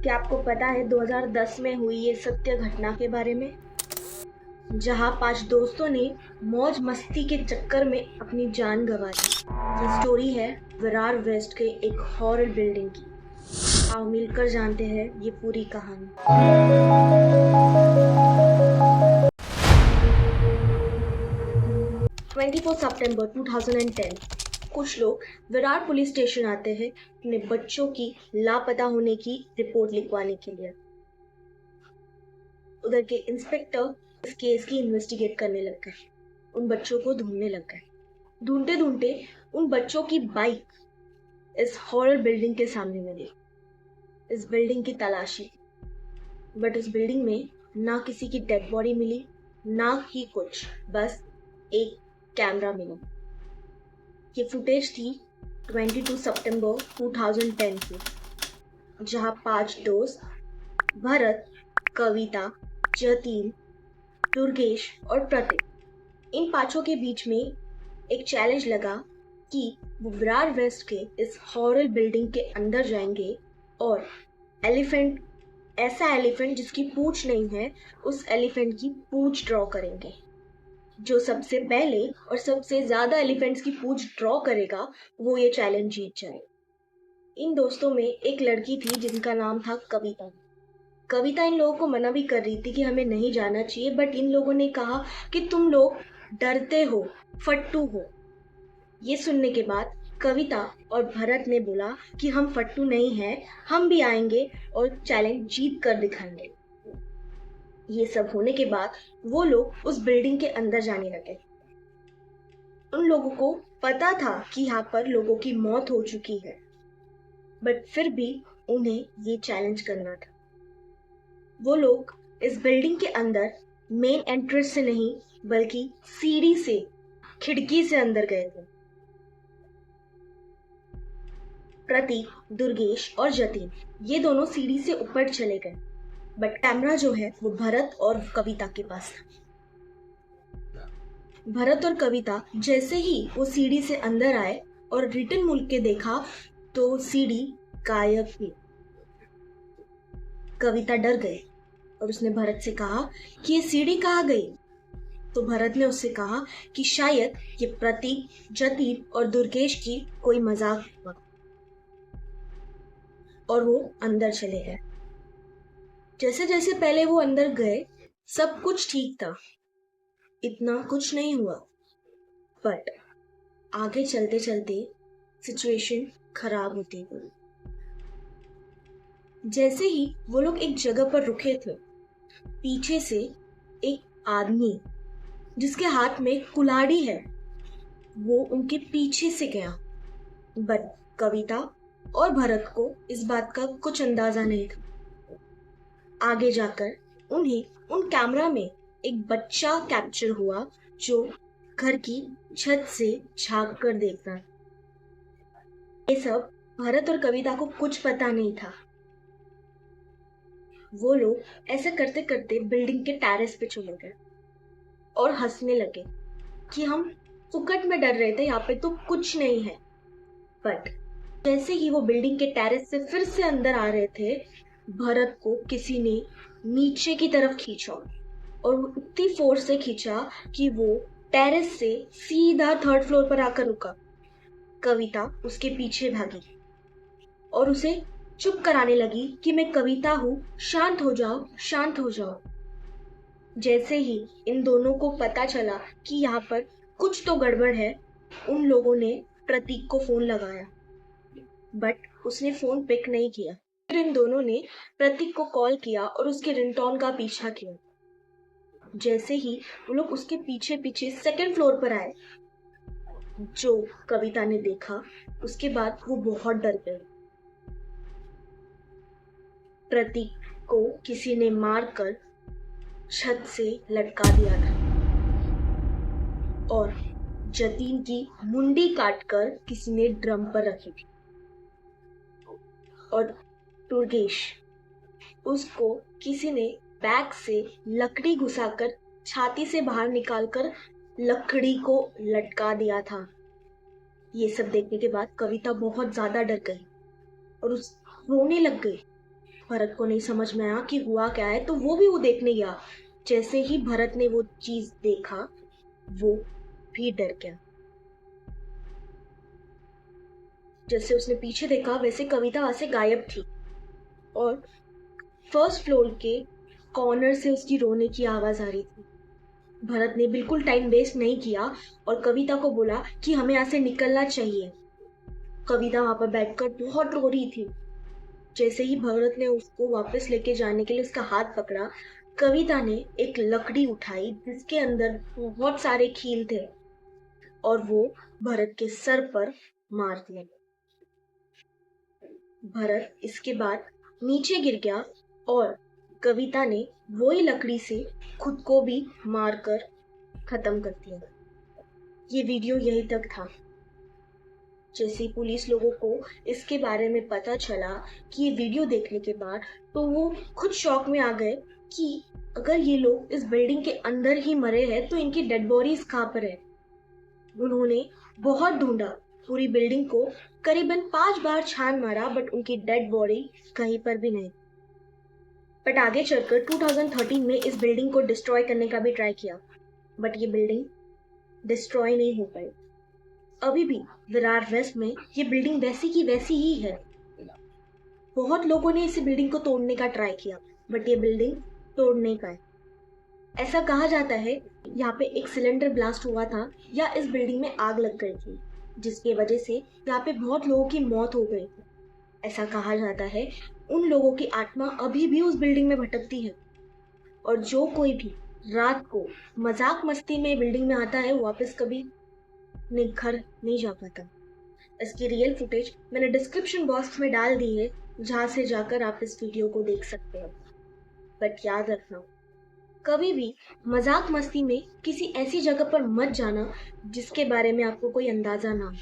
क्या आपको पता है 2010 में हुई ये सत्य घटना के बारे में, जहां 5 दोस्तों ने मौज मस्ती के चक्कर में अपनी जान गंवा दी। ये स्टोरी है विरार वेस्ट के एक हॉरर बिल्डिंग की। आओ मिलकर जानते हैं ये पूरी कहानी। 24 सितंबर 2010 कुछ लोग विरार पुलिस स्टेशन आते हैं अपने बच्चों की लापता होने की रिपोर्ट लिखवाने के लिए। उधर के इंस्पेक्टर इस केस की इन्वेस्टिगेट करने लग गए, उन बच्चों को ढूंढने लग गए। ढूंढते ढूंढते उन बच्चों की बाइक इस हॉरर बिल्डिंग के सामने मिली। इस बिल्डिंग की तलाशी, बट इस बिल्डिंग में ना किसी की डेड बॉडी मिली, ना ही कुछ, बस एक कैमरा मिला। ये फुटेज थी 22 सितंबर 2010 की, जहां 5 दोस्त भरत, कविता, जतिन, दुर्गेश और प्रतीक, इन पांचों के बीच में एक चैलेंज लगा कि वो विरार वेस्ट के इस हॉरर बिल्डिंग के अंदर जाएंगे और एलिफेंट, ऐसा एलिफेंट जिसकी पूंछ नहीं है, उस एलिफेंट की पूंछ ड्रॉ करेंगे। जो सबसे पहले और सबसे ज्यादा एलिफेंट्स की पूंछ ड्रॉ करेगा वो ये चैलेंज जीत जाए। इन दोस्तों में एक लड़की थी जिनका नाम था कविता। कविता इन लोगों को मना भी कर रही थी कि हमें नहीं जाना चाहिए, बट इन लोगों ने कहा कि तुम लोग डरते हो, फट्टू हो। ये सुनने के बाद कविता और भरत ने बोला कि हम फट्टू नहीं हैं, हम भी आएंगे और चैलेंज जीत कर दिखाएंगे। ये सब होने के बाद वो लोग उस बिल्डिंग के अंदर जाने लगे। उन लोगों को पता था कि यहाँ पर लोगों की मौत हो चुकी है, बट फिर भी उन्हें ये चैलेंज करना था। वो लोग इस बिल्डिंग के अंदर मेन एंट्रेंस से नहीं बल्कि सीढ़ी से, खिड़की से अंदर गए थे। प्रतीक, दुर्गेश और जतिन ये दोनों सीढ़ी से ऊपर चले गए, बट कैमरा जो है वो भरत और कविता के पास था। भरत और कविता जैसे ही वो सीढ़ी से अंदर आए और रिटर्न मुड़ के देखा तो सीढ़ी गायब थी। कविता डर गई और उसने भरत से कहा कि ये सीढ़ी कहाँ गई। तो भरत ने उससे कहा कि शायद ये प्रतीक, जतिन और दुर्गेश की कोई मजाक हुआ, और वो अंदर चले गए। जैसे जैसे पहले वो अंदर गए सब कुछ ठीक था, इतना कुछ नहीं हुआ, बट आगे चलते चलते सिचुएशन खराब होती गई। जैसे ही वो लोग एक जगह पर रुके थे, पीछे से एक आदमी जिसके हाथ में कुल्हाड़ी है वो उनके पीछे से गया, बट कविता और भरत को इस बात का कुछ अंदाजा नहीं था। आगे जाकर उन्हें उन कैमरा में एक बच्चा कैप्चर हुआ जो घर की छत से झांक कर देखता। ये सब भरत और कविता को कुछ पता नहीं था। वो लोग ऐसा करते करते बिल्डिंग के टेरेस पे चले गए और हंसने लगे कि हम फुकट में डर रहे थे, यहाँ पे तो कुछ नहीं है। बट जैसे ही वो बिल्डिंग के टेरेस से फिर से अंदर आ रहे थे, भरत को किसी ने नीचे की तरफ खींचा और वो इतनी फोर्स से खींचा कि वो टेरेस से सीधा 3rd फ्लोर पर आकर रुका। कविता उसके पीछे भागी और उसे चुप कराने लगी कि मैं कविता हूँ, शांत हो जाओ, शांत हो जाओ। जैसे ही इन दोनों को पता चला कि यहाँ पर कुछ तो गड़बड़ है, उन लोगों ने प्रतीक को फोन लगाया, बट उसने फोन पिक नहीं किया। फिर इन दोनों ने प्रतीक को कॉल किया और उसके रिंगटोन का पीछा किया। जैसे ही वो लोग उसके पीछे पीछे 2nd फ्लोर पर आए, जो कविता ने देखा उसके बाद वो बहुत डर गई। प्रतीक को किसी ने मारकर छत से लटका दिया था और जतिन की मुंडी काटकर किसी ने ड्रम पर रखी थी, और दुर्गेश, उसको किसी ने बैग से लकड़ी घुसाकर छाती से बाहर निकालकर लकड़ी को लटका दिया था। ये सब देखने के बाद कविता बहुत ज्यादा डर गई और रोने लग गई भरत को नहीं समझ में आया कि हुआ क्या है, तो वो देखने गया। जैसे ही भरत ने वो चीज देखा, वो भी डर गया। जैसे उसने पीछे देखा, वैसे कविता वहां से गायब थी और फर्स्ट फ्लोर के कॉर्नर से उसकी रोने की आवाज आ रही थी। भरत ने बिल्कुल टाइम वेस्ट नहीं किया और कविता को बोला कि हमें यहाँ से निकलना चाहिए। कविता वहां पर बैठकर बहुत रो रही थी। जैसे ही भरत ने उसको वापस लेके जाने के लिए उसका हाथ पकड़ा, कविता ने एक लकड़ी उठाई जिसके अंदर बहुत सारे कील थे और वो भरत के सर पर मार दिया। भरत इसके बाद नीचे गिर गया और कविता ने वही लकड़ी से खुद को भी मारकर खत्म कर दिया। ये वीडियो यहीं तक था। जैसे ही पुलिस लोगों को इसके बारे में पता चला कि ये वीडियो देखने के बाद, तो वो खुद शॉक में आ गए कि अगर ये लोग इस बिल्डिंग के अंदर ही मरे हैं तो इनकी डेड बॉडीज कहाँ पर है। उन्होंने बहुत ढूंढा, पूरी बिल्डिंग को करीबन 5 बार छान मारा, बट उनकी डेड बॉडी कहीं पर भी नहीं। बट आगे चलकर 2013 में इस बिल्डिंग को डिस्ट्रॉय करने का भी ट्राई किया, बट ये बिल्डिंग डिस्ट्रॉय नहीं हो पाई। अभी भी विरार वेस्ट में ये बिल्डिंग वैसी की वैसी ही है। बहुत लोगों ने इस बिल्डिंग को तोड़ने का ट्राई किया, बट ये बिल्डिंग तोड़ नहीं पाए। ऐसा कहा जाता है यहाँ पे एक सिलेंडर ब्लास्ट हुआ था या इस बिल्डिंग में आग लग गई थी, जिसकी वजह से यहाँ पे बहुत लोगों की मौत हो गई थी। ऐसा कहा जाता है उन लोगों की आत्मा अभी भी उस बिल्डिंग में भटकती है और जो कोई भी रात को मजाक मस्ती में बिल्डिंग में आता है, वो वापस कभी घर नहीं जा पाता। इसकी रियल फुटेज मैंने डिस्क्रिप्शन बॉक्स में डाल दी है, जहां से जाकर आप इस वीडियो को देख सकते हो। बट याद रखना, कभी भी मजाक मस्ती में किसी ऐसी जगह पर मत जाना जिसके बारे में आपको कोई अंदाजा ना हो।